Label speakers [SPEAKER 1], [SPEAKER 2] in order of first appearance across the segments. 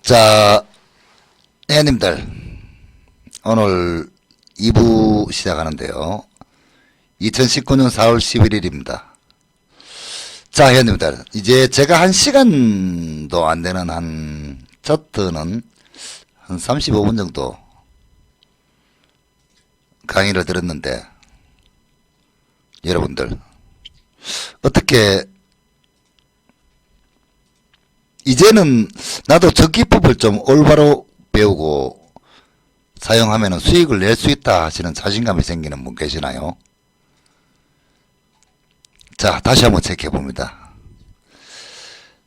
[SPEAKER 1] 자, 회원님들, 오늘 2부 시작하는데요. 2019년 4월 11일입니다. 자, 회원님들, 이제 제가 1시간도 안 되는 한 차트는 한 35분 정도 강의를 들었는데, 여러분들, 어떻게 이제는 나도 저 기법을 좀 올바로 배우고 사용하면 수익을 낼 수 있다 하시는 자신감이 생기는 분 계시나요? 자, 다시 한번 체크해 봅니다.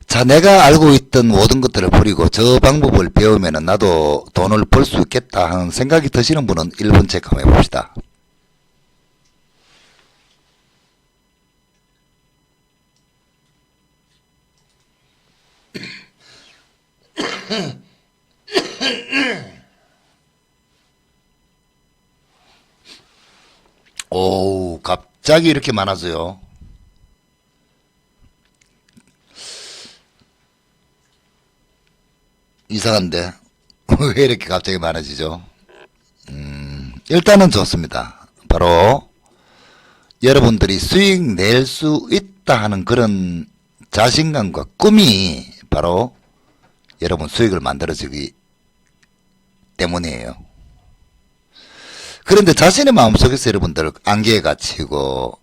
[SPEAKER 1] 자, 내가 알고 있던 모든 것들을 버리고 저 방법을 배우면 나도 돈을 벌 수 있겠다 하는 생각이 드시는 분은 1분 체크 한번 해봅시다. 오, 갑자기 이렇게 많아져요. 이상한데 왜 이렇게 갑자기 많아지죠? 일단은 좋습니다. 바로 여러분들이 수익 낼 수 있다 하는 그런 자신감과 꿈이 바로 여러분 수익을 만들어주기 때문이에요. 그런데 자신의 마음속에서 여러분들 안개에 갇히고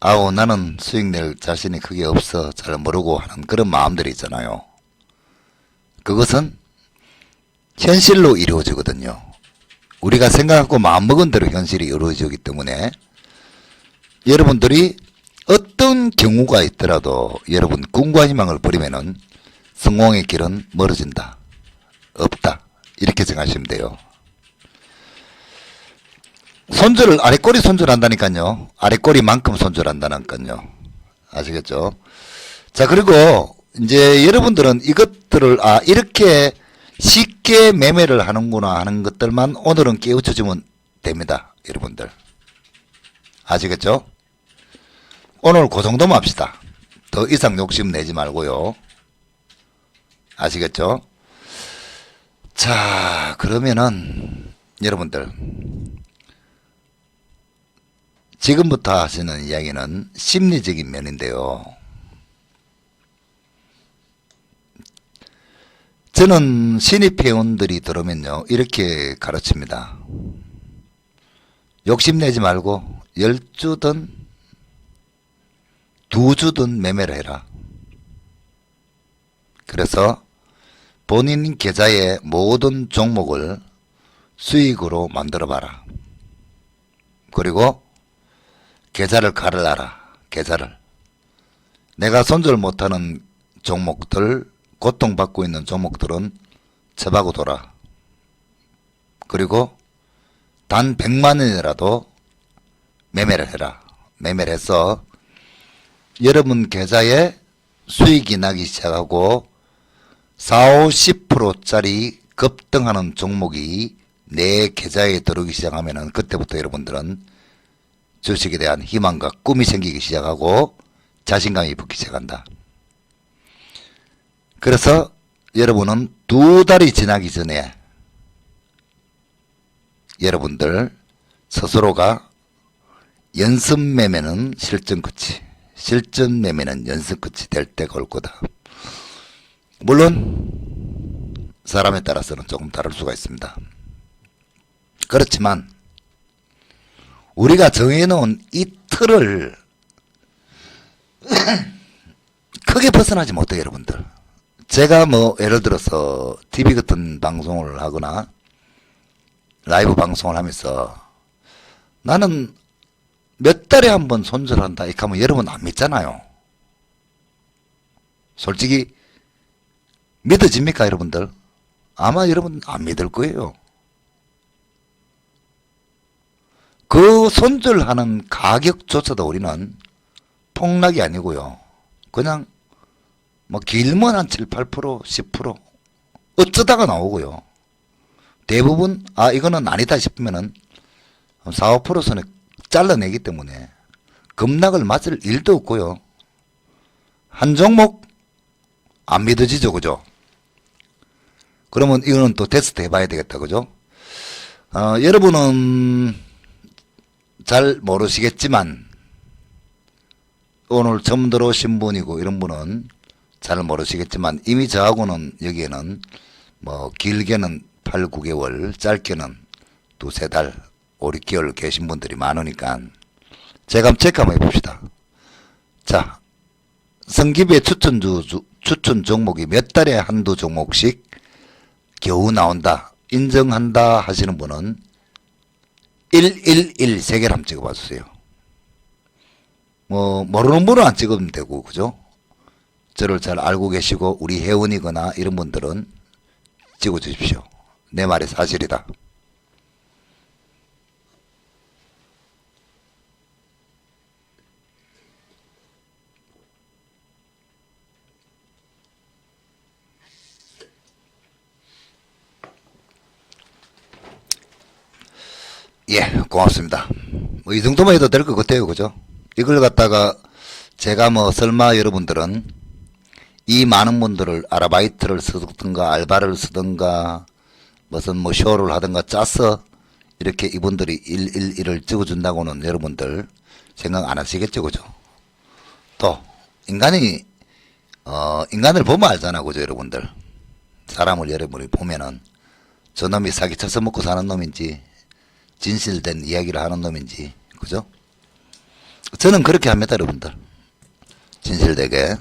[SPEAKER 1] 아우 나는 수익 낼 자신이 크게 없어 잘 모르고 하는 그런 마음들이 있잖아요. 그것은 현실로 이루어지거든요. 우리가 생각하고 마음먹은 대로 현실이 이루어지기 때문에 여러분들이 어떤 경우가 있더라도 여러분 꿈과 희망을 버리면은 성공의 길은 멀어진다. 없다. 이렇게 생각하시면 돼요. 손절을 아래꼬리 손절한다니까요. 아래꼬리만큼 손절한다니까요. 아시겠죠? 자, 그리고 이제 여러분들은 이것들을 이렇게 쉽게 매매를 하는구나 하는 것들만 오늘은 깨우쳐주면 됩니다. 여러분들. 아시겠죠? 오늘 그 정도만 합시다. 더 이상 욕심 내지 말고요. 아시겠죠? 자, 그러면은 여러분들 지금부터 하시는 이야기는 심리적인 면인데요. 저는 신입 회원들이 들어오면요 이렇게 가르칩니다. 욕심내지 말고 10주든 2주든 매매를 해라. 그래서 본인 계좌의 모든 종목을 수익으로 만들어 봐라. 그리고 계좌를 갈아놔라. 계좌를. 내가 손절 못하는 종목들, 고통받고 있는 종목들은 접하고 돌아. 그리고 단 100만 원이라도 매매를 해라. 매매를 해서 여러분 계좌에 수익이 나기 시작하고 4, 50%짜리 급등하는 종목이 내 계좌에 들어오기 시작하면은 그때부터 여러분들은 주식에 대한 희망과 꿈이 생기기 시작하고 자신감이 붙기 시작한다. 그래서 여러분은 2달이 지나기 전에 여러분들 스스로가 연습 매매는 실전 끝이, 실전 매매는 연습 끝이 될 때가 올 거다. 물론 사람에 따라서는 조금 다를 수가 있습니다. 그렇지만 우리가 정해놓은 이 틀을 크게 벗어나지 못해요. 여러분들. 제가 뭐 예를 들어서 TV 같은 방송을 하거나 라이브 방송을 하면서 나는 몇 달에 한 번 손절한다 이렇게 하면 여러분 안 믿잖아요. 솔직히 믿어집니까 여러분들? 아마 여러분 안 믿을 거예요. 그 손절하는 가격조차도 우리는 폭락이 아니고요. 그냥 뭐 길면 한 7, 8%, 10% 어쩌다가 나오고요. 대부분 이거는 아니다 싶으면은 4, 5% 선에 잘라내기 때문에 급락을 맞을 일도 없고요. 한 종목 안 믿어지죠, 그죠? 그러면 이거는 또 테스트 해봐야 되겠다. 그죠? 여러분은 잘 모르시겠지만 오늘 처음 들어오신 분이고 이런 분은 잘 모르시겠지만 이미 저하고는 여기에는 뭐 길게는 8, 9개월, 짧게는 2, 3달, 5, 6개월 계신 분들이 많으니까 제가 한번 체크 한번 해봅시다. 자, 성기부의 추천 종목이 몇 달에 한두 종목씩 겨우 나온다, 인정한다 하시는 분은 111 3개를 한번 찍어봐 주세요. 뭐 모르는 분은 안 찍으면 되고, 그죠? 저를 잘 알고 계시고 우리 회원이거나 이런 분들은 찍어 주십시오. 내 말이 사실이다. 예, 고맙습니다. 뭐 이 정도만 해도 될 것 같아요. 그죠? 이걸 갖다가 제가 뭐 설마 여러분들은 이 많은 분들을 아르바이트를 쓰든가 알바를 쓰든가 무슨 뭐 쇼를 하든가 짜서 이렇게 이분들이 111을 찍어준다고는 여러분들 생각 안 하시겠죠. 그죠? 또 인간을 보면 알잖아. 그죠? 여러분들 사람을 여러분이 보면은 저놈이 사기쳐서 먹고 사는 놈인지 진실된 이야기를 하는 놈인지, 그죠? 저는 그렇게 합니다. 여러분들 진실되게.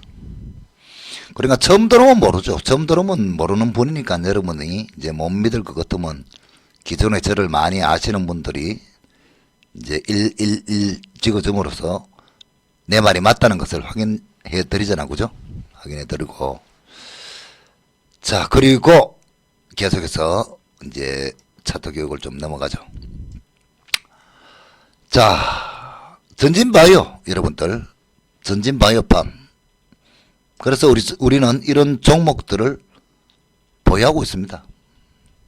[SPEAKER 1] 그러니까 처음 들어오면 모르죠. 처음 들어오면 모르는 분이니까 여러분이 이제 못 믿을 것 같으면 기존에 저를 많이 아시는 분들이 이제 111 찍어줌으로써 내 말이 맞다는 것을 확인해 드리잖아. 그죠? 확인해 드리고. 자, 그리고 계속해서 이제 차트 교육을 좀 넘어가죠. 자, 전진바이오 여러분들, 전진바이오팜. 그래서 우리는 이런 종목들을 보유하고 있습니다.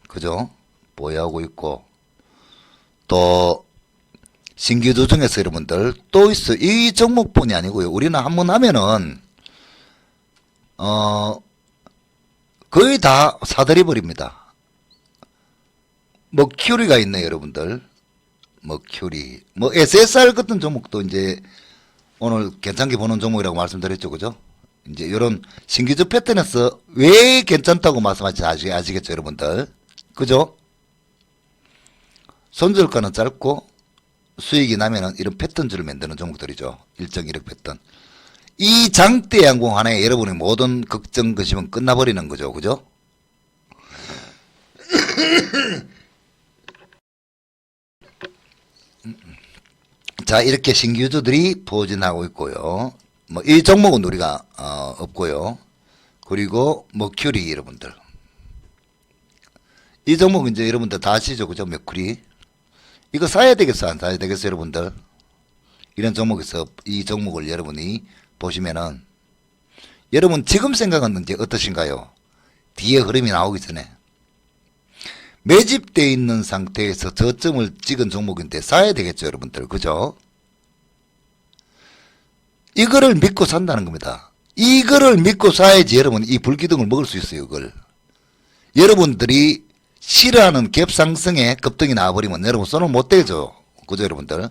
[SPEAKER 1] 그죠? 보유하고 있고, 또 신규주 중에서 여러분들 또 있어. 이 종목뿐이 아니고요. 우리는 한번 하면은 거의 다 사들이 버립니다. 머큐리가 있네요, 여러분들. 머큐리, 뭐 SSR 같은 종목도 이제 오늘 괜찮게 보는 종목이라고 말씀드렸죠. 그죠? 이제 이런 신기주 패턴에서 왜 괜찮다고 말씀하시지 아시겠죠, 여러분들? 그죠? 손절가는 짧고 수익이 나면은 이런 패턴주를 만드는 종목들이죠. 일정 이력 패턴. 이 장대 양봉 하나에 여러분의 모든 걱정 것이면 끝나버리는 거죠. 그죠? 자, 이렇게 신규주들이 포진하고 있고요. 뭐 이 종목은 우리가 없고요. 그리고 머큐리 여러분들. 이 종목 이제 여러분들 다 아시죠? 그죠? 머큐리. 이거 사야 되겠어, 안 사야 되겠어, 여러분들? 이런 종목에서 이 종목을 여러분이 보시면은 여러분 지금 생각은 이제 어떠신가요? 뒤에 흐름이 나오기 전에 매집되어 있는 상태에서 저점을 찍은 종목인데 사야 되겠죠, 여러분들. 그죠? 이거를 믿고 산다는 겁니다. 이거를 믿고 사야지 여러분 이 불기둥을 먹을 수 있어요, 이걸. 여러분들이 싫어하는 갭상승에 급등이 나와버리면 여러분 손을 못 대죠. 그죠, 여러분들?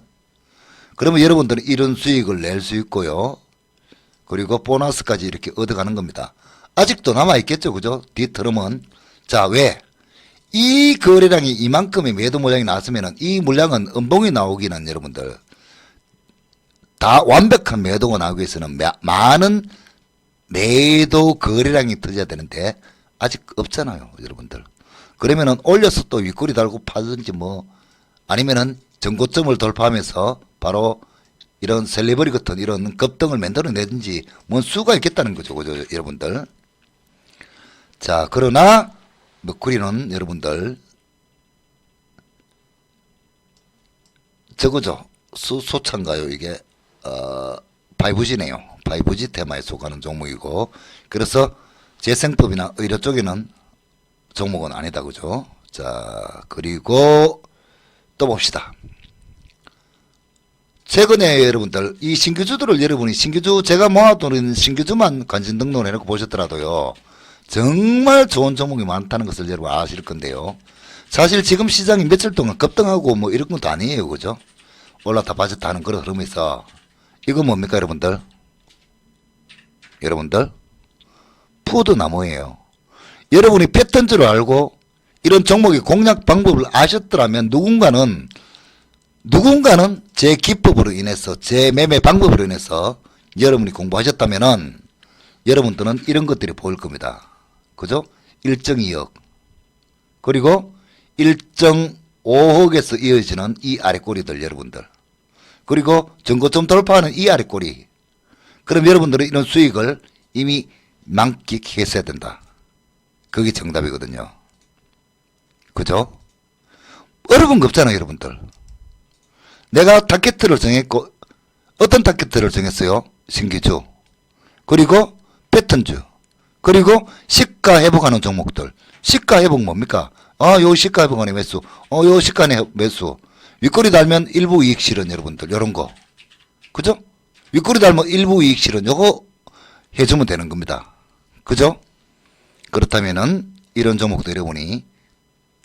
[SPEAKER 1] 그러면 여러분들은 이런 수익을 낼 수 있고요. 그리고 보너스까지 이렇게 얻어가는 겁니다. 아직도 남아있겠죠, 그죠? 뒤틀으면. 자, 왜? 이 거래량이 이만큼의 매도 물량이 나왔으면 이 물량은 음봉이 나오기는 여러분들 다 완벽한 매도가 나오기 위해서는 많은 매도 거래량이 터져야 되는데 아직 없잖아요, 여러분들. 그러면은 올려서 또 윗꼬리 달고 파든지 뭐 아니면은 전고점을 돌파하면서 바로 이런 셀레버리 같은 이런 급등을 만들어내든지 뭔 수가 있겠다는 거죠, 그죠, 여러분들. 자, 그러나 머큐리는 여러분들 저거죠. 소차인가요? 이게 5G네요. 5G 테마에 속하는 종목이고, 그래서 재생법이나 의료 쪽에는 종목은 아니다. 그죠? 자, 그리고 또 봅시다. 최근에 여러분들 이 신규주들을 여러분이 신규주 제가 모아두는 신규주만 관심 등록을 해놓고 보셨더라도요. 정말 좋은 종목이 많다는 것을 여러분 아실 건데요. 사실 지금 시장이 며칠 동안 급등하고 뭐 이런 것도 아니에요. 그죠? 올랐다 빠졌다 하는 그런 흐름에서 이거 뭡니까 여러분들? 여러분들 푸드나무예요. 여러분이 패턴줄을 알고 이런 종목의 공략 방법을 아셨더라면 누군가는 제 기법으로 인해서 제 매매 방법으로 인해서 여러분이 공부하셨다면은 여러분들은 이런 것들이 보일 겁니다. 그죠? 1.2억 그리고 1.5억에서 이어지는 이 아랫꼬리들 여러분들 그리고 전고점 돌파하는 이 아랫꼬리 그럼 여러분들은 이런 수익을 이미 만끽했어야 된다. 그게 정답이거든요. 그죠? 어려운 거 없잖아요 여러분들. 내가 타겟을 정했고 어떤 타겟을 정했어요? 신기주 그리고 패턴주 그리고 시가 회복하는 종목들. 시가 회복 뭡니까? 요 시가 회복하는 매수 요 시가 매수 윗꼬리 달면 일부 이익 실현 여러분들 요런 거 그죠? 윗꼬리 달면 일부 이익 실현 요거 해주면 되는 겁니다. 그죠? 그렇다면은 이런 종목도 여러분이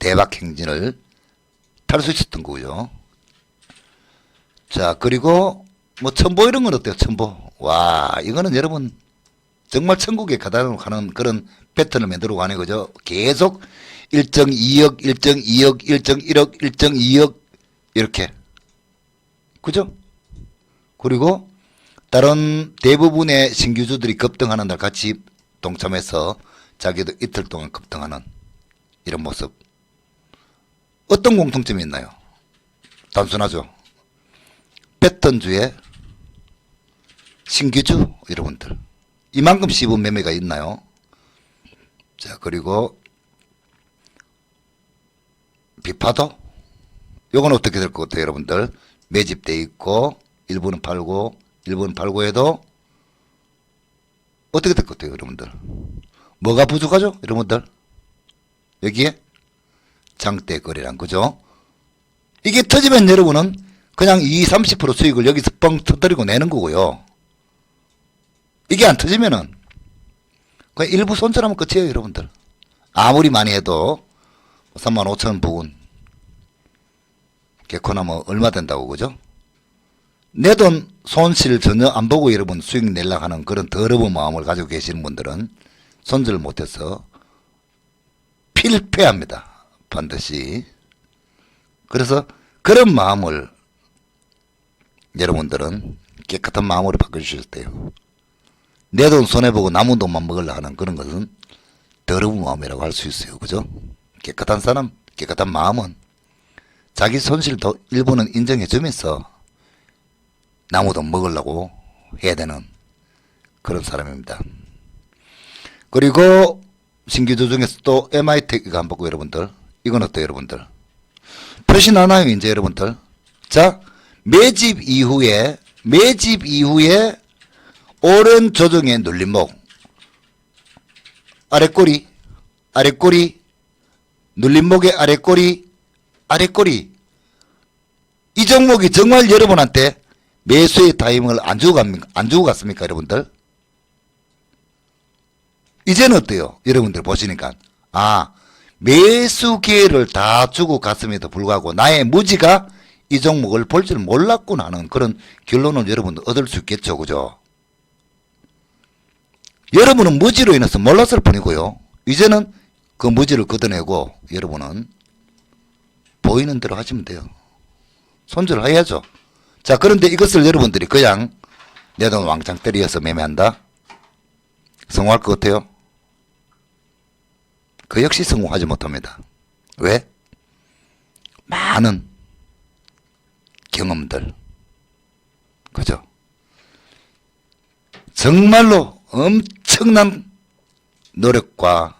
[SPEAKER 1] 대박 행진을 탈 수 있었던 거고요. 자 그리고 뭐 첨보 이런 건 어때요? 첨보 와 이거는 여러분 정말 천국에 가는 그런 패턴을 만들어 가네 그죠? 계속 1.2억 1.2억 1.1억 1.2억 이렇게 그죠? 그리고 다른 대부분의 신규주들이 급등하는 날 같이 동참해서 자기도 이틀 동안 급등하는 이런 모습 어떤 공통점이 있나요? 단순하죠. 패턴주의 신규주 여러분들 이만큼 씹은 매매가 있나요? 자 그리고 비파도 요건 어떻게 될 것 같아요 여러분들? 매집돼 있고 일부는 팔고 일부는 팔고 해도 어떻게 될 것 같아요 여러분들? 뭐가 부족하죠 여러분들? 여기에 장대 거래량 그죠? 이게 터지면 여러분은 그냥 20-30% 수익을 여기서 뻥 터뜨리고 내는 거고요. 이게 안 터지면은 그냥 일부 손절하면 끝이에요 여러분들. 아무리 많이 해도 35,000원 부근 개코나면 얼마 된다고 그죠? 내 돈 손실 전혀 안 보고 여러분 수익 내려고 하는 그런 더러운 마음을 가지고 계시는 분들은 손절을 못해서 필패합니다. 반드시. 그래서 그런 마음을 여러분들은 깨끗한 마음으로 바꿔주실 때요. 내 돈 손해보고 남은 돈만 먹으려 하는 그런 것은 더러운 마음이라고 할 수 있어요. 그죠? 깨끗한 사람, 깨끗한 마음은 자기 손실도 일부는 인정해주면서 남은 돈 먹으려고 해야 되는 그런 사람입니다. 그리고 신규주 중에서 또 MI텍이가 안 보고 여러분들 이건 어때요 여러분들? 표시 나나요 이제 여러분들? 자 매집 이후에 오랜 조정의 눌림목 아랫꼬리 눌림목의 아랫꼬리 이 종목이 정말 여러분한테 매수의 타이밍을 안 주고 갔습니까 여러분들? 이제는 어때요 여러분들 보시니까 매수 기회를 다 주고 갔음에도 불구하고 나의 무지가 이 종목을 볼 줄 몰랐구나 하는 그런 결론을 여러분들 얻을 수 있겠죠 그죠? 여러분은 무지로 인해서 몰랐을 뿐이고요. 이제는 그 무지를 걷어내고 여러분은 보이는 대로 하시면 돼요. 손절을 해야죠. 자 그런데 이것을 여러분들이 그냥 내 돈 왕창 때려서 매매한다? 성공할 것 같아요? 그 역시 성공하지 못합니다. 왜? 많은 경험들 그죠? 정말로 엄청난 노력과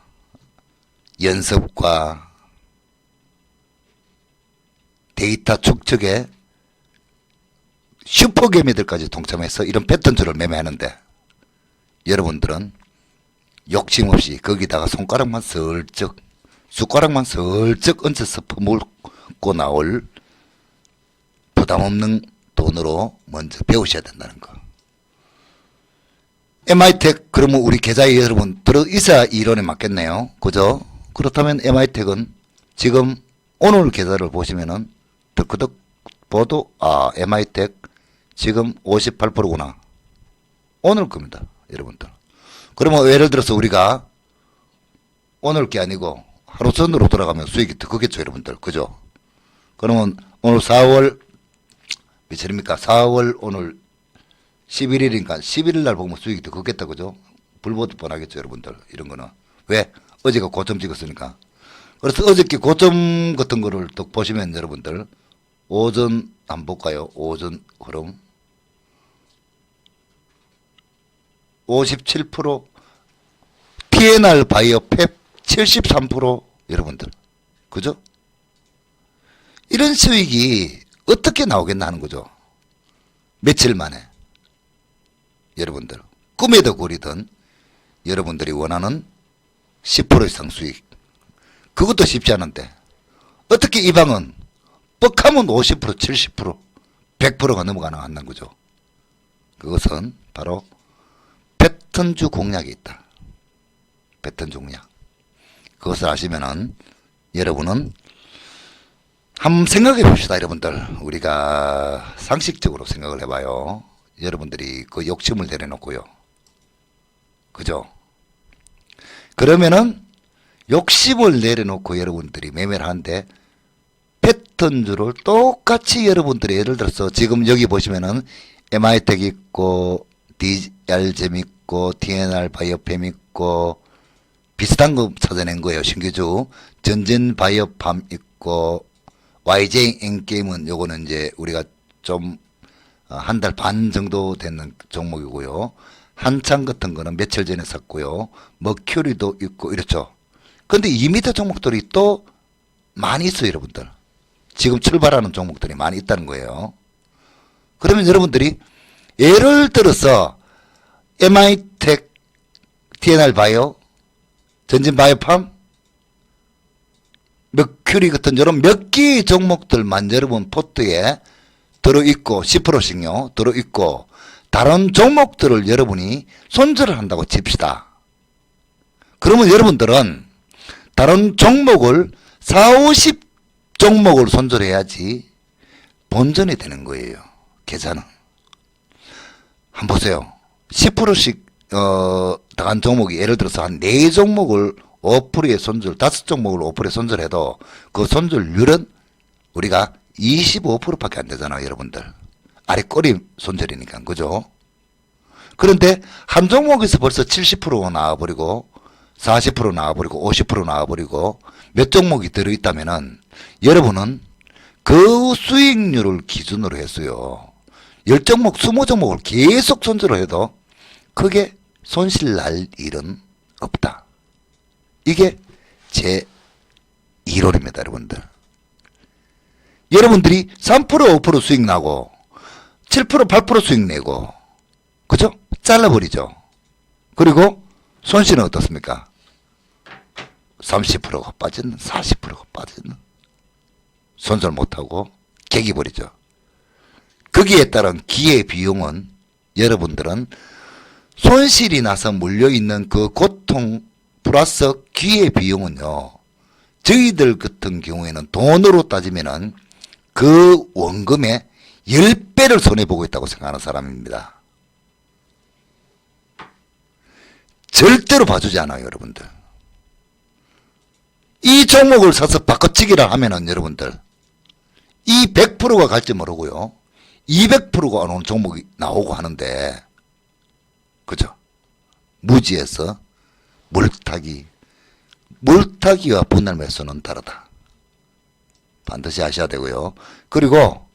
[SPEAKER 1] 연습과 데이터 축적에 슈퍼개미들까지 동참해서 이런 패턴주를 매매하는데 여러분들은 욕심 없이 거기다가 숟가락만 슬쩍 얹어서 퍼물고 나올 부담 없는 돈으로 먼저 배우셔야 된다는 거. MI텍 그러면 우리 계좌에 여러분 들어있어야 이론에 맞겠네요. 그죠? 그렇다면 MI텍은 지금 오늘 계좌를 보시면은 득그득 보도 MI텍 지금 58%구나. 오늘 겁니다. 여러분들. 그러면 예를 들어서 우리가 오늘 게 아니고 하루 전으로 돌아가면 수익이 더 크겠죠. 여러분들. 그죠? 그러면 오늘 4월 며칠입니까? 4월 오늘 11일이니까 11일 날 보면 수익이 더 크겠다. 그죠? 불보듯 뻔하겠죠. 여러분들. 이런 거는. 왜? 어제가 고점 찍었으니까. 그래서 어저께 고점 같은 거를 또 보시면 여러분들 오전 한번 볼까요? 오전 흐름 57% TNR 바이오 펩 73% 여러분들. 그죠? 이런 수익이 어떻게 나오겠나 하는 거죠. 며칠 만에. 여러분들. 꿈에도 그리던 여러분들이 원하는 10% 이상 수익. 그것도 쉽지 않은데. 어떻게 이 방은 뻑하면 50%, 70%, 100%가 넘어가나 한다는 거죠. 그것은 바로 패턴주 공략이 있다. 패턴주 공략. 그것을 아시면은 여러분은 한번 생각해 봅시다. 여러분들. 우리가 상식적으로 생각을 해봐요. 여러분들이 그 욕심을 내려놓고요. 그죠? 그러면은 욕심을 내려놓고 여러분들이 매매를 하는데 패턴주를 똑같이 여러분들이 예를 들어서 지금 여기 보시면은 MI텍 있고 DR잼 있고 TNR 바이오팸 있고 비슷한 거 찾아낸 거예요. 신규주 전진 바이오팜 있고 YJ 엔게임은 요거는 이제 우리가 좀 한 달 반 정도 되는 종목이고요. 한창 같은 거는 며칠 전에 샀고요. 머큐리도 있고 이렇죠. 근데 2m 종목들이 또 많이 있어요. 여러분들. 지금 출발하는 종목들이 많이 있다는 거예요. 그러면 여러분들이 예를 들어서 MI텍, TNR 바이오, 전진 바이오팜, 머큐리 같은 이런 몇 개의 종목들만 여러분 포트에 들어있고 10%씩요 들어있고 다른 종목들을 여러분이 손절을 한다고 칩시다. 그러면 여러분들은 다른 종목을 40, 50종목을 손절해야지 본전이 되는 거예요. 계산은. 한번 보세요. 10%씩 들어간 종목이 예를 들어서 한 4종목을 5%의 손절, 5종목을 5%의 손절해도 그 손절률은 우리가 25%밖에 안 되잖아요. 여러분들. 아래 꼬리 손절이니까. 그죠? 그런데 한 종목에서 벌써 70% 나와버리고 40% 나와버리고 50% 나와버리고 몇 종목이 들어있다면은 여러분은 그 수익률을 기준으로 해서요. 10종목, 20종목을 계속 손절을 해도 크게 손실 날 일은 없다. 이게 제 이론입니다. 여러분들. 여러분들이 3%, 5% 수익 나고 7%, 8% 수익 내고 그죠? 잘라버리죠. 그리고 손실은 어떻습니까? 30%가 빠졌는 40%가 빠졌는 손절 못하고 개기버리죠. 거기에 따른 기회비용은 여러분들은 손실이 나서 물려있는 그 고통 플러스 기회비용은요. 저희들 같은 경우에는 돈으로 따지면은 그 원금의 10배를 손해보고 있다고 생각하는 사람입니다. 절대로 봐주지 않아요. 여러분들. 이 종목을 사서 바꿔치기를 하면은 여러분들 이 100%가 갈지 모르고요. 200%가 오는 종목이 나오고 하는데 그죠? 무지에서 물타기와 분할 매수는 다르다. 반드시 아셔야 되고요. 그리고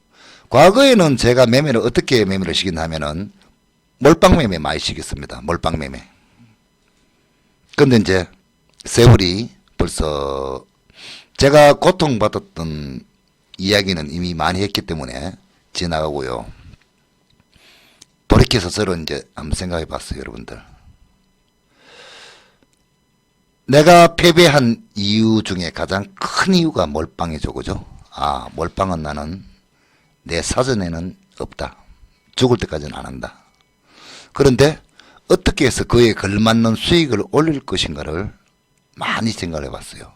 [SPEAKER 1] 과거에는 제가 매매를 어떻게 매매를 시켰냐면은 몰빵 매매 많이 시켰습니다. 몰빵 매매. 근데 이제 세월이 벌써 제가 고통받았던 이야기는 이미 많이 했기 때문에 지나가고요. 돌이켜서 서로 이제 한번 생각해 봤어요. 여러분들. 내가 패배한 이유 중에 가장 큰 이유가 몰빵이죠. 그죠? 아, 몰빵은 나는 내 사전에는 없다. 죽을 때까지는 안 한다. 그런데 어떻게 해서 그에 걸맞는 수익을 올릴 것인가를 많이 생각해 봤어요.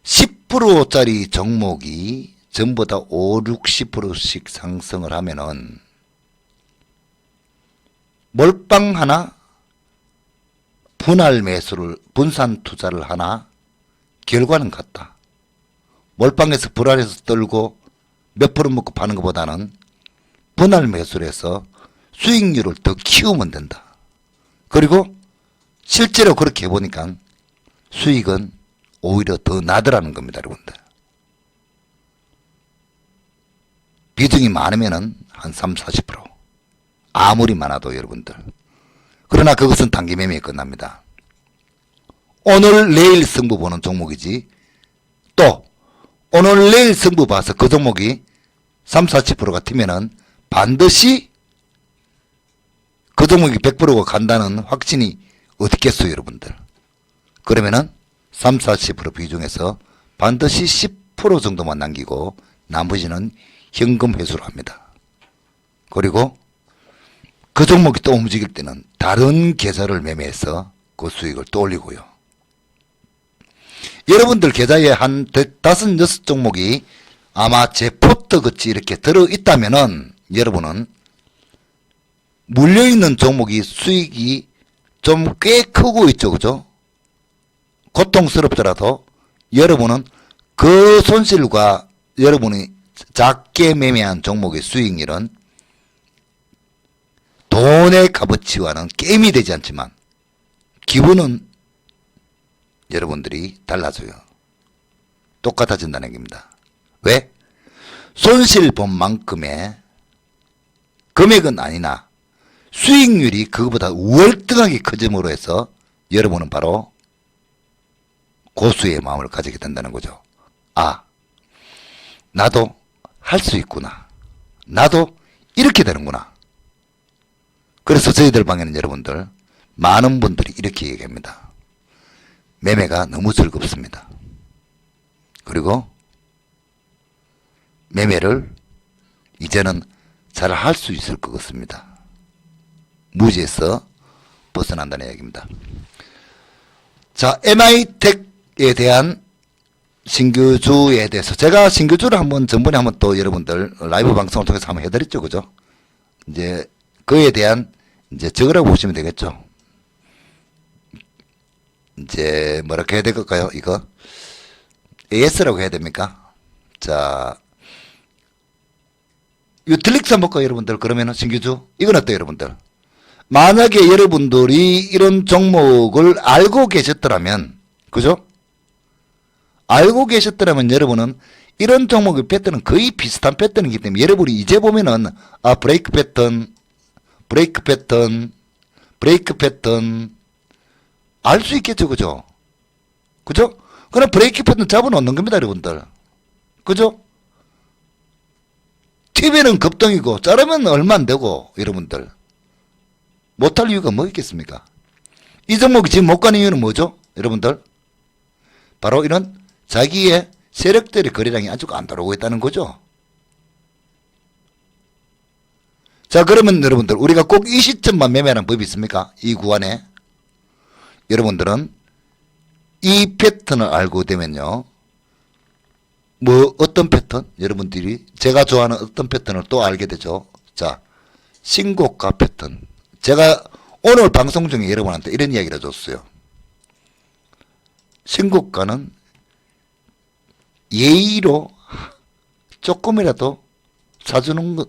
[SPEAKER 1] 10%짜리 종목이 전부 다 5, 60%씩 상승을 하면은 몰빵 하나, 분할 매수를, 분산 투자를 하나, 결과는 같다. 몰빵해서 분할해서 떨고 몇 프로 먹고 파는 것보다는 분할 매수를 해서 수익률을 더 키우면 된다. 그리고 실제로 그렇게 해보니까 수익은 오히려 더 나더라는 겁니다, 여러분들. 비중이 많으면은 한 3, 40%. 아무리 많아도 여러분들. 그러나 그것은 단기 매매에 끝납니다. 오늘 내일 승부 보는 종목이지 또 오늘 내일 승부 봐서 그 종목이 3, 40%가 튀면은 반드시 그 종목이 100%가 간다는 확신이 어딨겠어요, 여러분들. 그러면은 3, 40% 비중에서 반드시 10% 정도만 남기고 나머지는 현금 회수를 합니다. 그리고 그 종목이 또 움직일 때는 다른 계좌를 매매해서 그 수익을 또 올리고요. 여러분들 계좌에 한 5, 6종목이 아마 제 포트 같이 이렇게 들어있다면은 여러분은 물려있는 종목이 수익이 좀 꽤 크고 있죠, 그죠? 고통스럽더라도 여러분은 그 손실과 여러분이 작게 매매한 종목의 수익률은 돈의 값어치와는 게임이 되지 않지만 기분은 여러분들이 달라져요. 똑같아진다는 얘기입니다. 왜? 손실 본 만큼의 금액은 아니나 수익률이 그거보다 월등하게 커짐으로 해서 여러분은 바로 고수의 마음을 가지게 된다는 거죠. 아, 나도 할 수 있구나. 나도 이렇게 되는구나. 그래서 저희들 방에는 여러분들 많은 분들이 이렇게 얘기합니다. 매매가 너무 즐겁습니다. 그리고 매매를 이제는 잘 할 수 있을 것 같습니다. 무지에서 벗어난다는 이야기입니다. 자, MI텍에 대한 신규주에 대해서 제가 신규주를 한번 전번에 한번 또 여러분들 라이브 방송을 통해서 한번 해드렸죠, 그죠? 이제 그에 대한 이제 적으라고 보시면 되겠죠. 이제 뭐라고 해야 될까요? 이거 AS라고 해야 됩니까? 자, 유틸릭스 한번 볼까요, 여러분들? 그러면은 신규주 이건 어때요, 여러분들? 만약에 여러분들이 이런 종목을 알고 계셨더라면, 그죠? 알고 계셨더라면 여러분은 이런 종목의 패턴은 거의 비슷한 패턴이기 때문에 여러분이 이제 보면은 아, 브레이크 패턴 알 수 있겠죠, 그죠? 그죠? 그럼 브레이크 패턴 잡아놓는 겁니다, 여러분들. 그죠? TV는 급등이고 자르면 얼마 안 되고 여러분들 못할 이유가 뭐 있겠습니까? 이 종목이 지금 못 가는 이유는 뭐죠, 여러분들? 바로 이런 자기의 세력들의 거래량이 아주 안 들어오고 있다는 거죠. 자, 그러면 여러분들 우리가 꼭 이 시점만 매매하는 법이 있습니까? 이 구간에 여러분들은 이 패턴을 알고 되면요, 뭐 어떤 패턴? 여러분들이 제가 좋아하는 어떤 패턴을 또 알게 되죠. 자, 신고가 패턴. 제가 오늘 방송 중에 여러분한테 이런 이야기를 해줬어요. 신고가는 예의로 조금이라도 사주는 것,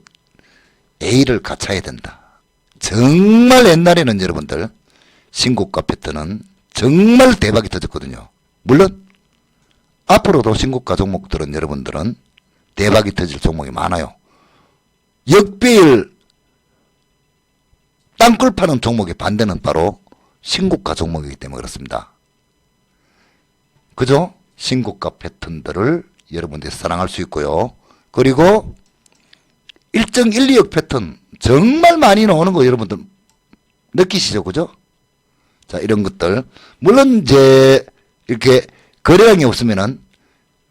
[SPEAKER 1] 예의를 갖춰야 된다. 정말 옛날에는 여러분들 신고가 패턴은 정말 대박이 터졌거든요. 물론 앞으로도 신고가 종목들은 여러분들은 대박이 터질 종목이 많아요. 역배열 땅굴 파는 종목의 반대는 바로 신고가 종목이기 때문에 그렇습니다. 그죠? 신고가 패턴들을 여러분들이 사랑할 수 있고요. 그리고 1.12억 패턴 정말 많이 나오는 거 여러분들 느끼시죠? 그죠? 자, 이런 것들 물론 이제 이렇게 거래량이 없으면은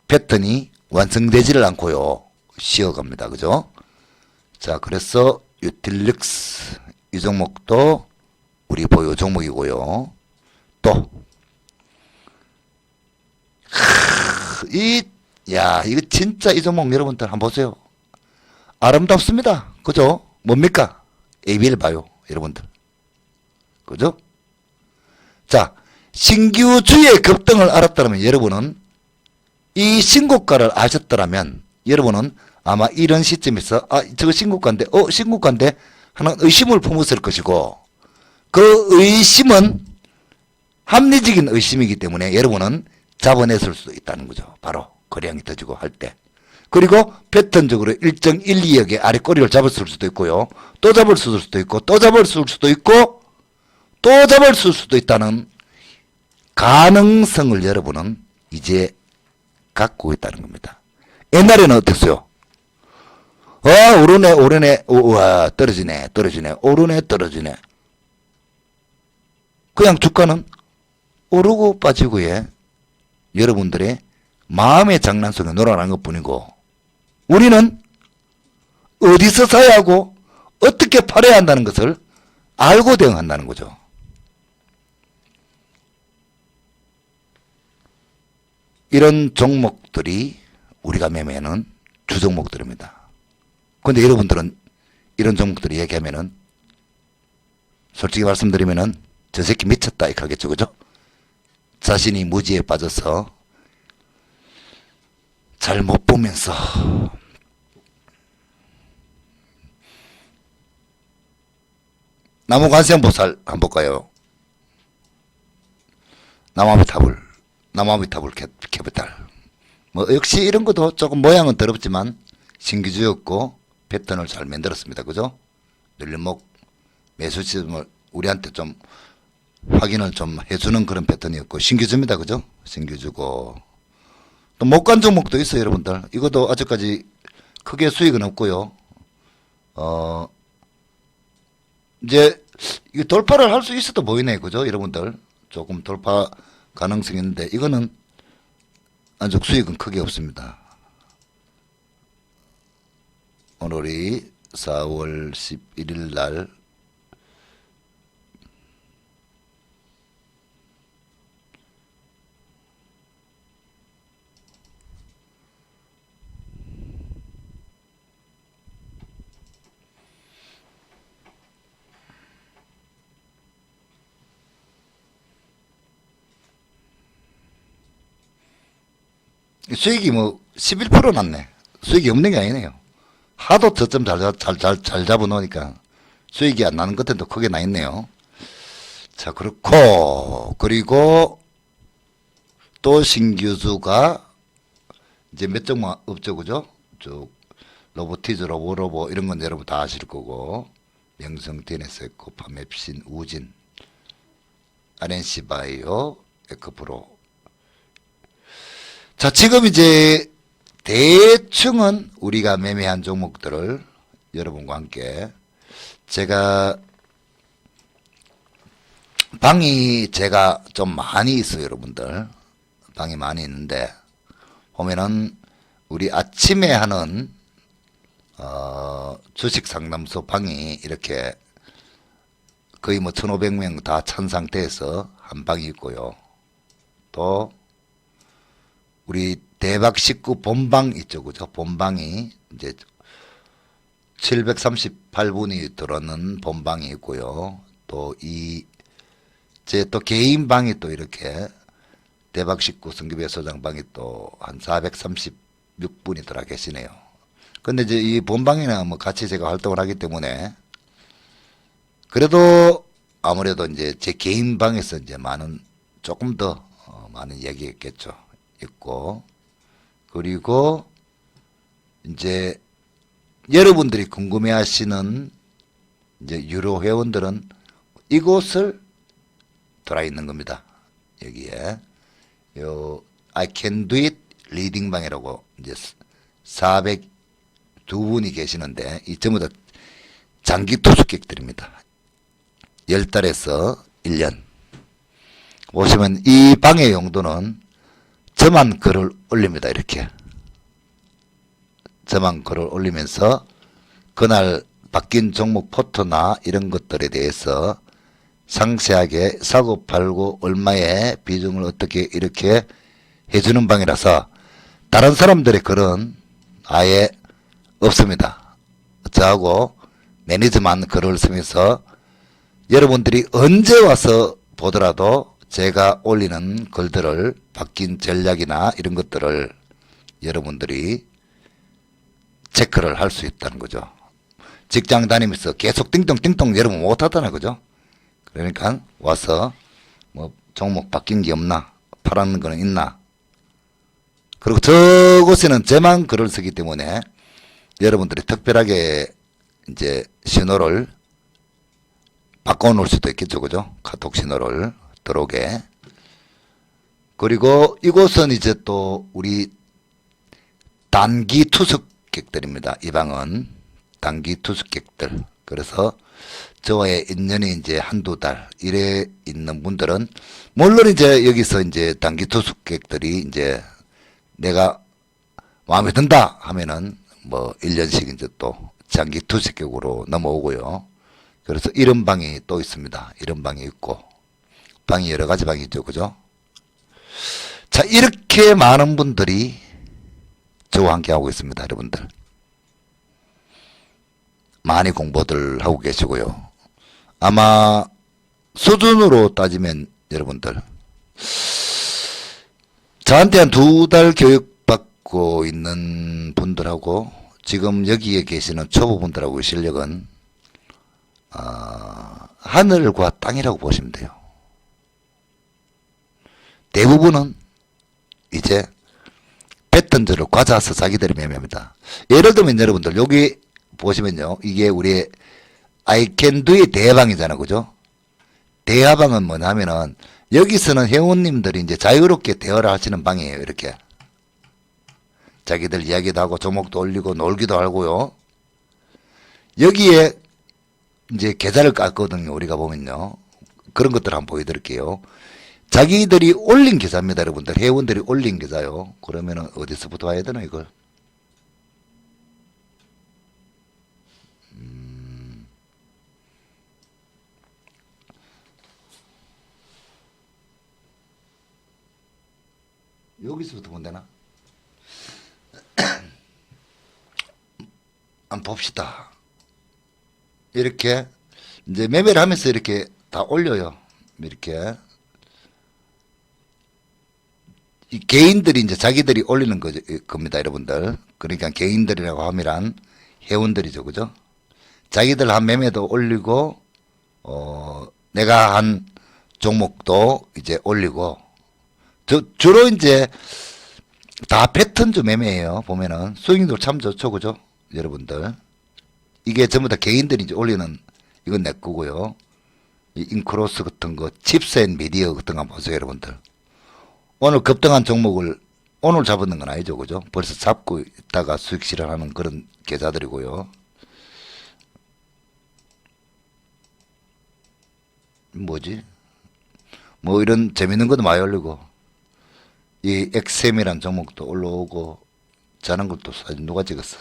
[SPEAKER 1] 패턴이 완성되지를 않고요, 쉬어갑니다. 그죠? 자, 그래서 유틸릭스 이 종목도 우리 보유 종목이고요. 또 이거 진짜 이 종목 여러분들 한번 보세요. 아름답습니다. 그죠? 뭡니까? ABL 봐요, 여러분들. 그죠? 자, 신규주의 급등을 알았다면 여러분은 이 신고가를 아셨더라면 여러분은 아마 이런 시점에서 저거 신고가인데 신고가인데 하는 의심을 품었을 것이고, 그 의심은 합리적인 의심이기 때문에 여러분은 잡아냈을 수도 있다는 거죠. 바로 거래량이 터지고 할 때. 그리고 패턴적으로 일정 1, 2억의 아래꼬리를 잡았을 수도 있고요. 또 잡을 수도 있고 또 잡을 수도 있고 또 잡을 수도 있다는 가능성을 여러분은 이제 갖고 있다는 겁니다. 옛날에는 어땠어요? 오르네, 우와, 떨어지네, 오르네, 떨어지네. 그냥 주가는 오르고 빠지고에 여러분들의 마음의 장난 속에 놀아난 것 뿐이고, 우리는 어디서 사야 하고 어떻게 팔아야 한다는 것을 알고 대응한다는 거죠. 이런 종목들이 우리가 매매하는 주종목들입니다. 근데 여러분들은 이런 종목들이 얘기하면은 솔직히 말씀드리면은 저 새끼 미쳤다 이렇게 하겠죠. 그죠? 자신이 무지에 빠져서 잘 못 보면서 나무관세음보살 한번 볼까요? 나무아미타불 캐피탈. 뭐 역시 이런 것도 조금 모양은 더럽지만 신규주였고 패턴을 잘 만들었습니다. 그죠? 늘림목 매수 시점을 우리한테 좀 확인을 좀 해주는 그런 패턴이었고 신규주입니다. 그죠? 신규주고 또 못 간 종목도 있어요. 여러분들 이것도 아직까지 크게 수익은 없고요. 이제 이 돌파를 할 수 있어도 보이네. 그죠? 여러분들 조금 돌파 가능성이 있는데 이거는 아직 수익은 크게 없습니다. 오늘이 4월 11일 날 수익이 뭐 11% 났네. 수익이 없는 게 아니네요. 하도 저점 잘 잡아놓으니까 수익이 안 나는 것들도 크게 나 있네요. 자, 그렇고 그리고 또 신규주가 이제 몇 종목 없죠. 그죠? 쭉 로보티즈, 로보 이런 건 여러분 다 아실 거고, 명성, DNS에코, 파맵신, 우진, RNC바이오, 에코프로. 자, 지금 이제 대충은 우리가 매매한 종목들을 여러분과 함께 제가 방이 제가 좀 많이 있어요. 여러분들 방이 많이 있는데 보면은 우리 아침에 하는 주식 상담소 방이 이렇게 거의 뭐 1500명 다 찬 상태에서 한 방이 있고요. 또 우리 대박 19 본방 있죠. 그죠? 본방이 이제 738분이 들어오는 본방이 있고요. 또 제 또 개인 방이 또 이렇게 대박 19 성규배 소장 방이 또 한 436분이 들어 계시네요. 근데 이제 이 본방이나 뭐 같이 제가 활동을 하기 때문에 그래도 아무래도 이제 제 개인 방에서 이제 조금 더 많은 얘기겠죠. 있고, 그리고 이제 여러분들이 궁금해 하시는 이제 유료 회원들은 이곳을 돌아 있는 겁니다. 여기에 요 I can do it 리딩 방이라고 이제 402분이 계시는데 이 전부 다 장기 투숙객들입니다. 10달에서 1년. 보시면 이 방의 용도는 저만 글을 올립니다. 이렇게 저만 글을 올리면서 그날 바뀐 종목 포트나 이런 것들에 대해서 상세하게 사고 팔고 얼마의 비중을 어떻게 이렇게 해주는 방이라서 다른 사람들의 글은 아예 없습니다. 저하고 매니저만 글을 쓰면서 여러분들이 언제 와서 보더라도 제가 올리는 글들을 바뀐 전략이나 이런 것들을 여러분들이 체크를 할 수 있다는 거죠. 직장 다니면서 계속 띵동띵동 여러분 못하잖아요. 그죠? 그러니까 와서 뭐 종목 바뀐 게 없나, 팔았는 거는 있나. 그리고 저곳에는 저만 글을 쓰기 때문에 여러분들이 특별하게 이제 신호를 바꿔놓을 수도 있겠죠. 그죠? 카톡 신호를 들어오게. 그리고 이곳은 이제 또 우리 단기 투숙객들입니다. 이 방은 단기 투숙객들. 그래서 저와의 인연이 이제 한두 달 이래 있는 분들은 물론 이제 여기서 이제 단기 투숙객들이 이제 내가 마음에 든다 하면은 뭐 1년씩 이제 또 장기 투숙객으로 넘어오고요. 그래서 이런 방이 또 있습니다. 이런 방이 있고 방이 여러 가지 방이 있죠. 그죠? 자, 이렇게 많은 분들이 저와 함께 하고 있습니다. 여러분들. 많이 공부들 하고 계시고요. 아마 수준으로 따지면 여러분들 저한테 한 2달 교육받고 있는 분들하고 지금 여기에 계시는 초보분들하고 실력은 하늘과 땅이라고 보시면 돼요. 대부분은 이제 패턴들을 과자서 자기들이 매매합니다. 예를 들면 여러분들 여기 보시면요. 이게 우리 아이캔두의 대화방이잖아. 그죠? 대화방은 뭐냐면은 여기서는 회원님들이 이제 자유롭게 대화를 하시는 방이에요. 이렇게. 자기들 이야기도 하고 종목도 올리고 놀기도 하고요. 여기에 이제 계좌를 깠거든요. 우리가 보면요. 그런 것들 한번 보여드릴게요. 자기들이 올린 계좌입니다. 여러분들. 회원들이 올린 계좌요. 그러면은 어디서부터 와야 되나 이걸? 여기서부터 보면 되나? 한번 봅시다. 이렇게 이제 매매를 하면서 이렇게 다 올려요. 이렇게 이 개인들이 이제 자기들이 올리는 겁니다, 여러분들. 그러니까 개인들이라고 하면 회원들이죠, 그죠? 자기들 한 매매도 올리고 내가 한 종목도 이제 올리고 주로 이제 다 패턴주 매매예요. 보면은 수익률 참 좋죠, 그죠? 여러분들. 이게 전부 다 개인들이 이제 올리는 이건 내 거고요. 이 인크로스 같은 거, 칩셋 미디어 같은 거 한번 보세요, 여러분들. 오늘 급등한 종목을 오늘 잡는 건 아니죠, 그죠? 벌써 잡고 있다가 수익 실현하는 그런 계좌들이고요. 뭐지? 뭐 이런 재밌는 것도 많이 올리고 이 엑셈이란 종목도 올라오고 저런 것도 사진 누가 찍었어?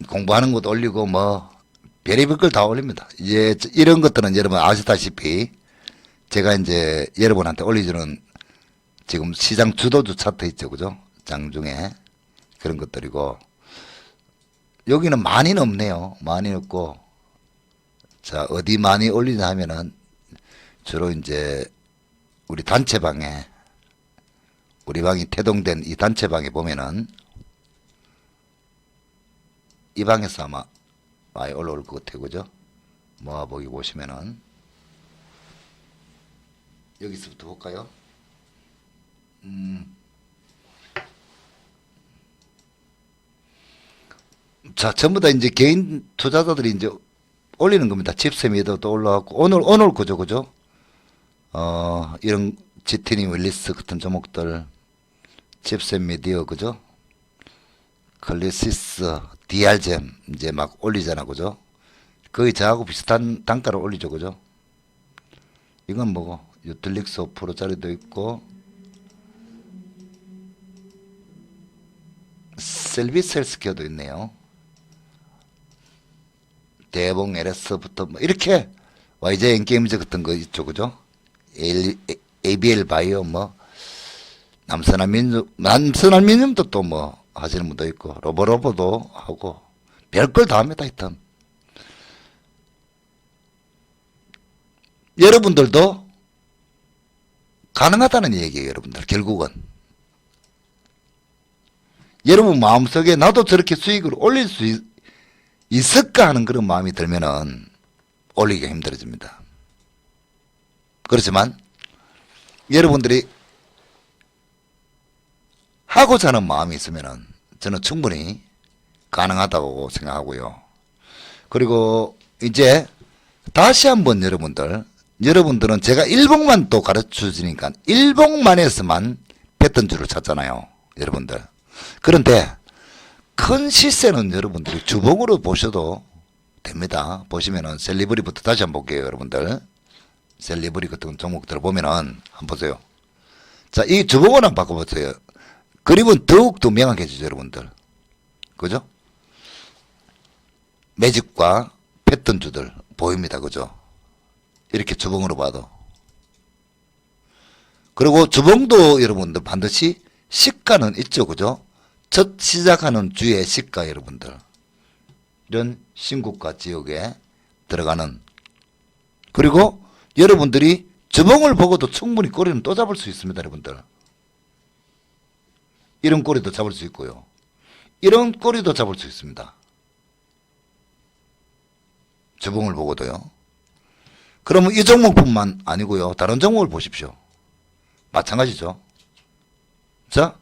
[SPEAKER 1] 공부하는 것도 올리고 뭐 별의별 걸 다 올립니다. 이제 이런 것들은 여러분 아시다시피 제가 이제 여러분한테 올려주는 지금 시장 주도주 차트 있죠, 그죠? 장중에 그런 것들이고 여기는 많이는 없네요. 많이 없고 자 어디 많이 올리냐 하면은 주로 이제 우리 단체방에 우리 방이 태동된 이 단체방에 보면은 이 방에서 아마 많이 올라올 것 같아요. 그죠? 모아보기 보시면은 여기서부터 볼까요? 자, 전부 다 이제 개인 투자자들이 이제 올리는 겁니다. 칩셈에도 또 올라왔고 오늘 그죠, 그죠? 이런 지티니 윌리스 같은 종목들 칩셈 미디어 그죠? 클래시스, DR잼 이제 막 올리잖아, 그죠? 거의 저하고 비슷한 단가를 올리죠, 그죠? 이건 뭐고? 유틸릭스 5%짜리도 있고 셀비스 헬스케어도 있네요. 대봉 LS부터 뭐 이렇게 YJ 게임즈 같은 거 있죠, 그죠? ABL 바이오 뭐 남선한민님도 또 뭐 하시는 분도 있고 로보로보도 하고 별걸 다 합니다. 하여튼 여러분들도 가능하다는 얘기예요. 여러분들 결국은 여러분 마음속에 나도 저렇게 수익을 올릴 수 있을까 하는 그런 마음이 들면은 올리기가 힘들어집니다. 그렇지만 여러분들이 하고자 하는 마음이 있으면은 저는 충분히 가능하다고 생각하고요. 그리고 이제 다시 한번 여러분들은 제가 일봉만 또 가르쳐 주니까 일봉만에서만 패턴주를 찾잖아요. 여러분들. 그런데 큰 시세는 여러분들이 주봉으로 보셔도 됩니다. 보시면은 셀리브리부터 다시 한번 볼게요. 여러분들. 셀리브리 같은 종목들을 보면은 한번 보세요. 자, 이 주봉을 한번 바꿔보세요. 그림은 더욱더 명확해지죠. 여러분들. 그죠? 매집과 패턴주들 보입니다. 그죠? 이렇게 주봉으로 봐도. 그리고 주봉도 여러분들 반드시 시가는 있죠. 그죠? 첫 시작하는 주의 시가 여러분들. 이런 신고가 지역에 들어가는. 그리고 여러분들이 주봉을 보고도 충분히 꼬리는 또 잡을 수 있습니다. 여러분들. 이런 꼬리도 잡을 수 있고요. 이런 꼬리도 잡을 수 있습니다. 주봉을 보고도요. 그러면 이 종목뿐만 아니고요. 다른 종목을 보십시오. 마찬가지죠. 자,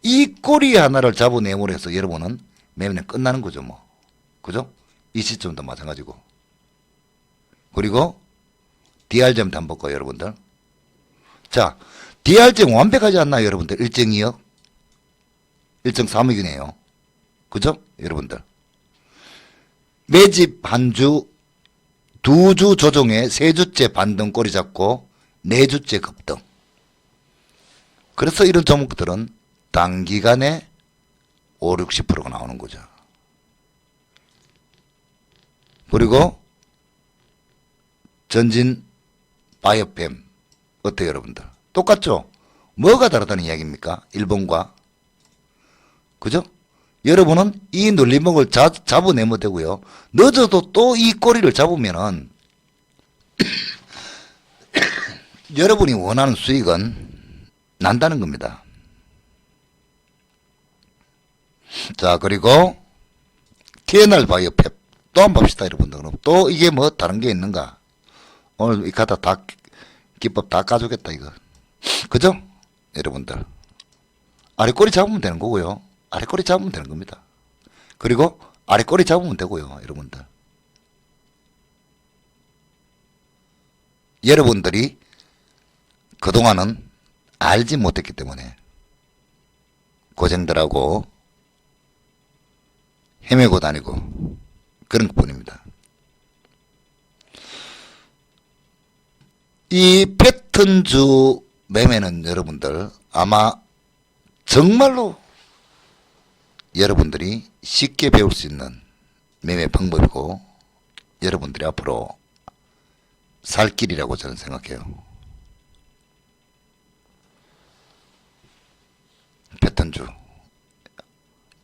[SPEAKER 1] 이 꼬리 하나를 잡아내므로 해서 여러분은 매매는 끝나는 거죠. 뭐. 그죠? 이 시점도 마찬가지고. 그리고 DR점도 한번 볼까요, 여러분들? 자, DR점 완벽하지 않나요, 여러분들? 1.2억? 1.3억이네요. 그죠? 여러분들. 매집 한 주, 두 주 조정에 세 주째 반등 꼬리 잡고 네 주째 급등. 그래서 이런 종목들은 단기간에 5, 60%가 나오는 거죠. 그리고 전진 바이오팸 어때요, 여러분들? 똑같죠? 뭐가 다르다는 이야기입니까? 일본과. 그죠? 여러분은 이 눌림목을 잡아내면 되고요. 늦어도 또 이 꼬리를 잡으면은 여러분이 원하는 수익은 난다는 겁니다. 자, 그리고 TNR 바이오팸 또 한번 봅시다, 여러분들. 그럼 또 이게 뭐 다른 게 있는가? 오늘 이 카드 다 기법 다 까주겠다 이거. 그죠? 여러분들. 아래꼬리 잡으면 되는 거고요. 아래꼬리 잡으면 되는 겁니다. 그리고 아래꼬리 잡으면 되고요. 여러분들. 여러분들이 그동안은 알지 못했기 때문에 고생들하고 헤매고 다니고 그런 것뿐입니다. 이 패턴주 매매는 여러분들 아마 정말로 여러분들이 쉽게 배울 수 있는 매매 방법이고 여러분들이 앞으로 살 길이라고 저는 생각해요. 패턴주.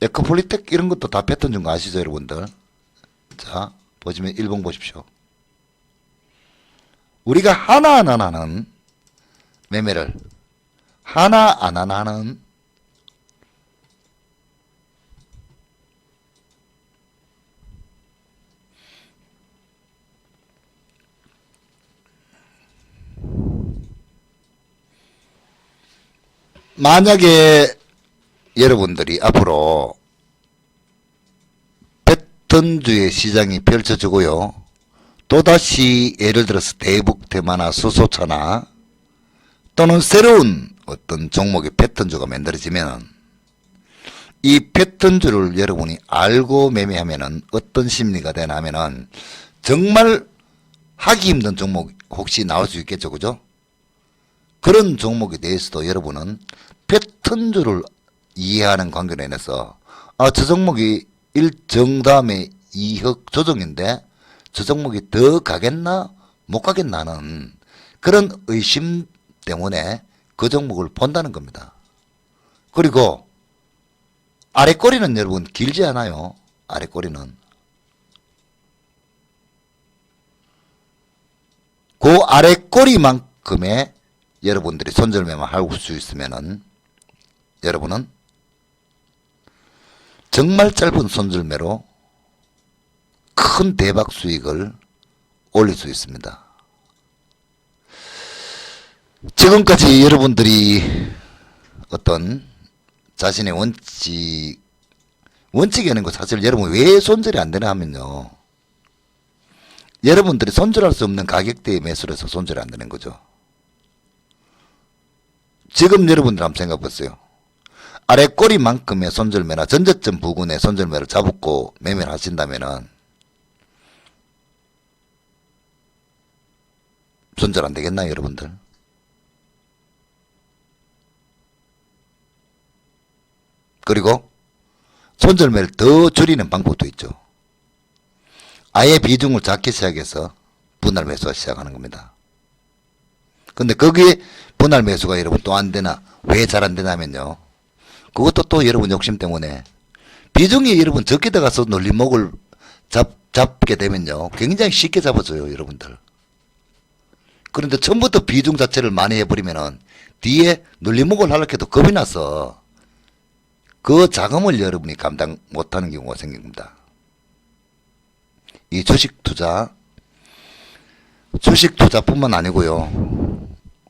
[SPEAKER 1] 에코폴리텍 이런 것도 다 패턴주인 거 아시죠, 여러분들? 자, 보시면 일봉 보십시오. 우리가 하나하나 하는 매매를 하나 안 하는 만약에 여러분들이 앞으로 패턴주의 시장이 펼쳐지고요. 또다시 예를 들어서 대북 테마나 수소차나 또는 새로운 어떤 종목의 패턴주가 만들어지면 이 패턴주를 여러분이 알고 매매하면은 어떤 심리가 되나 하면은 정말 하기 힘든 종목 혹시 나올 수 있겠죠. 그죠? 그런 종목에 대해서도 여러분은 패턴주를 이해하는 관계로 인해서 저 종목이 일정 다음에 이흑 조정인데 저 종목이 더 가겠나 못 가겠나 하는 그런 의심 때문에 그 종목을 본다는 겁니다. 그리고 아래 꼬리는 여러분 길지 않아요. 아래 꼬리는. 그 아래 꼬리만큼의 여러분들이 손절매만 할 수 있으면은 여러분은 정말 짧은 손절매로 큰 대박 수익을 올릴 수 있습니다. 지금까지 여러분들이 어떤 자신의 원칙이 아닌 거 사실 여러분 왜 손절이 안 되나 하면요. 여러분들이 손절할 수 없는 가격대의 매수를 해서 손절이 안 되는 거죠. 지금 여러분들 한번 생각해 보세요. 아래 꼬리만큼의 손절매나 전저점 부근의 손절매를 잡고 매매를 하신다면은 손절 안 되겠나요, 여러분들? 그리고 손절매를 더 줄이는 방법도 있죠. 아예 비중을 작게 시작해서 분할 매수가 시작하는 겁니다. 근데 거기에 분할 매수가 여러분 또 안 되나? 왜 잘 안 되냐면요. 그것도 또 여러분 욕심 때문에 비중이 여러분 적게 들어가서 눌림목을 잡게 되면요. 굉장히 쉽게 잡아줘요, 여러분들. 그런데 처음부터 비중 자체를 많이 해버리면은 뒤에 눌림목을 하려고 해도 겁이 나서 그 자금을 여러분이 감당 못하는 경우가 생깁니다. 이 주식 투자뿐만 아니고요.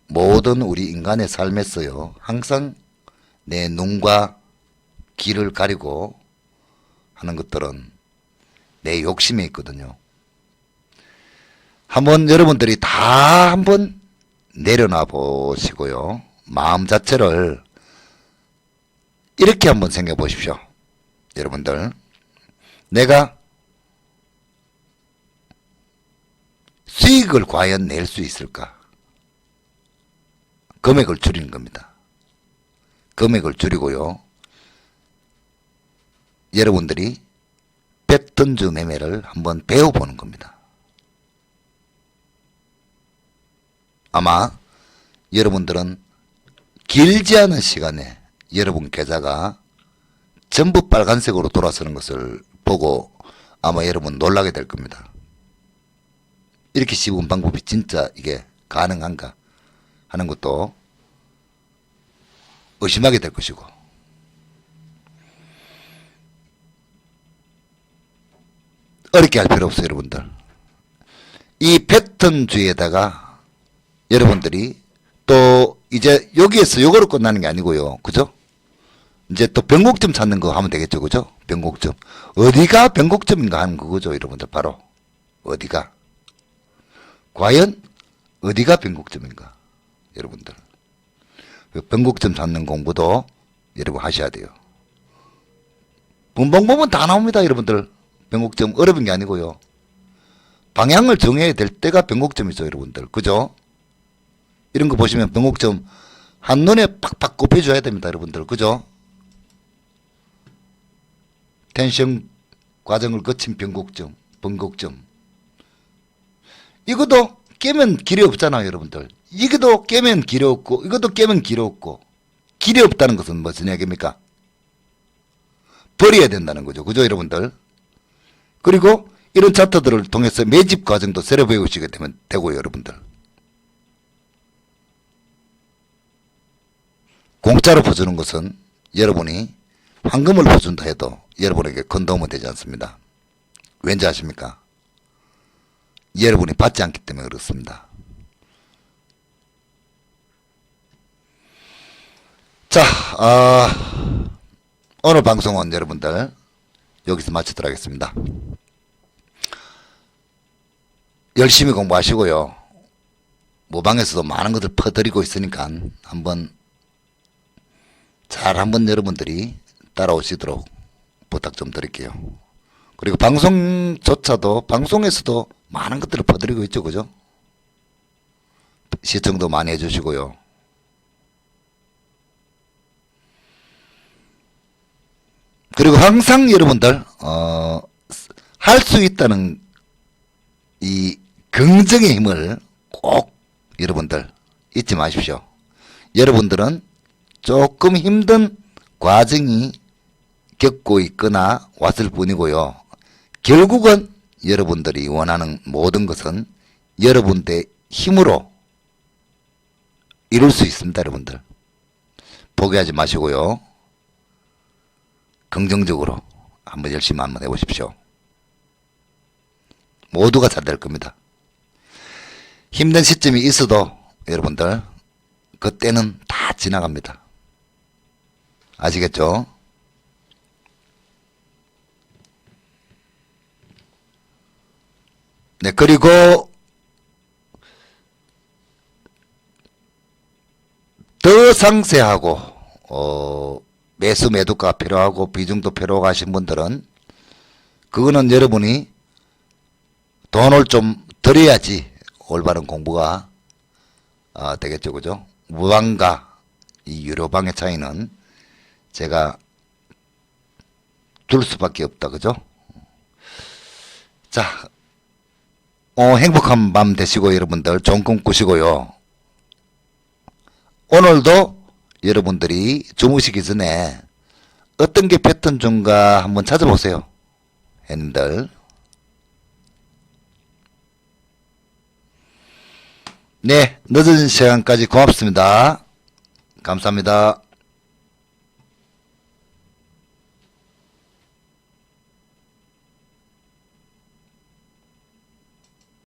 [SPEAKER 1] 모든 우리 인간의 삶에서요. 항상 내 눈과 귀를 가리고 하는 것들은 내 욕심에 있거든요. 한번 여러분들이 다 한번 내려놔 보시고요. 마음 자체를 이렇게 한번 생각해 보십시오. 여러분들, 내가 수익을 과연 낼 수 있을까? 금액을 줄이는 겁니다. 금액을 줄이고요. 여러분들이 패턴주 매매를 한번 배워보는 겁니다. 아마 여러분들은 길지 않은 시간에 여러분 계좌가 전부 빨간색으로 돌아서는 것을 보고 아마 여러분 놀라게 될 겁니다. 이렇게 쉬운 방법이 진짜 이게 가능한가 하는 것도 의심하게 될 것이고, 어렵게 할 필요 없어요, 여러분들. 이 패턴주의에다가 여러분들이 또 이제 여기에서 요거로 끝나는 게 아니고요. 그죠? 이제 또 변곡점 찾는 거 하면 되겠죠. 그죠? 변곡점. 어디가 변곡점인가 하는 거죠, 여러분들. 바로. 어디가. 과연 어디가 변곡점인가. 여러분들. 변곡점 찾는 공부도 여러분 하셔야 돼요. 분봉 보면 다 나옵니다, 여러분들. 변곡점 어려운 게 아니고요. 방향을 정해야 될 때가 변곡점이죠, 여러분들. 그죠? 이런 거 보시면 변곡점 한눈에 팍팍 꼽혀줘야 됩니다, 여러분들. 그죠? 텐션 과정을 거친 변곡점, 번곡점. 이것도 깨면 길이 없잖아요, 여러분들. 이것도 깨면 길이 없고, 이것도 깨면 길이 없고. 길이 없다는 것은 무슨 얘기입니까? 버려야 된다는 거죠. 그죠, 여러분들? 그리고 이런 차트들을 통해서 매집 과정도 새로 배우시게 되면 되고요, 여러분들. 공짜로 퍼주는 것은 여러분이 황금을 퍼준다 해도 여러분에게 큰 도움은 되지 않습니다. 왠지 아십니까? 여러분이 받지 않기 때문에 그렇습니다. 자, 오늘 방송은 여러분들 여기서 마치도록 하겠습니다. 열심히 공부하시고요. 모방에서도 많은 것을 퍼드리고 있으니까 한번 여러분들이 따라오시도록 부탁 좀 드릴게요. 그리고 방송조차도 방송에서도 많은 것들을 퍼드리고 있죠. 그죠? 시청도 많이 해주시고요. 그리고 항상 여러분들 할 수 있다는 이 긍정의 힘을 꼭 여러분들 잊지 마십시오. 여러분들은 조금 힘든 과정이 겪고 있거나 왔을 뿐이고요. 결국은 여러분들이 원하는 모든 것은 여러분들의 힘으로 이룰 수 있습니다. 여러분들 포기하지 마시고요. 긍정적으로 한번 열심히 한번 해보십시오. 모두가 잘 될 겁니다. 힘든 시점이 있어도 여러분들 그때는 다 지나갑니다. 아시겠죠? 네, 그리고 더 상세하고 매수 매도가 필요하고 비중도 필요하고 하신 분들은 그거는 여러분이 돈을 좀 들여야지 올바른 공부가 되겠죠. 그죠? 무방과 이 유료방의 차이는 제가 둘 수밖에 없다. 그죠? 자, 행복한 밤 되시고 여러분들 좋은 꿈 꾸시고요. 오늘도 여러분들이 주무시기 전에 어떤 게 패턴 중가 한번 찾아보세요. 형님들. 네, 늦은 시간까지 고맙습니다. 감사합니다.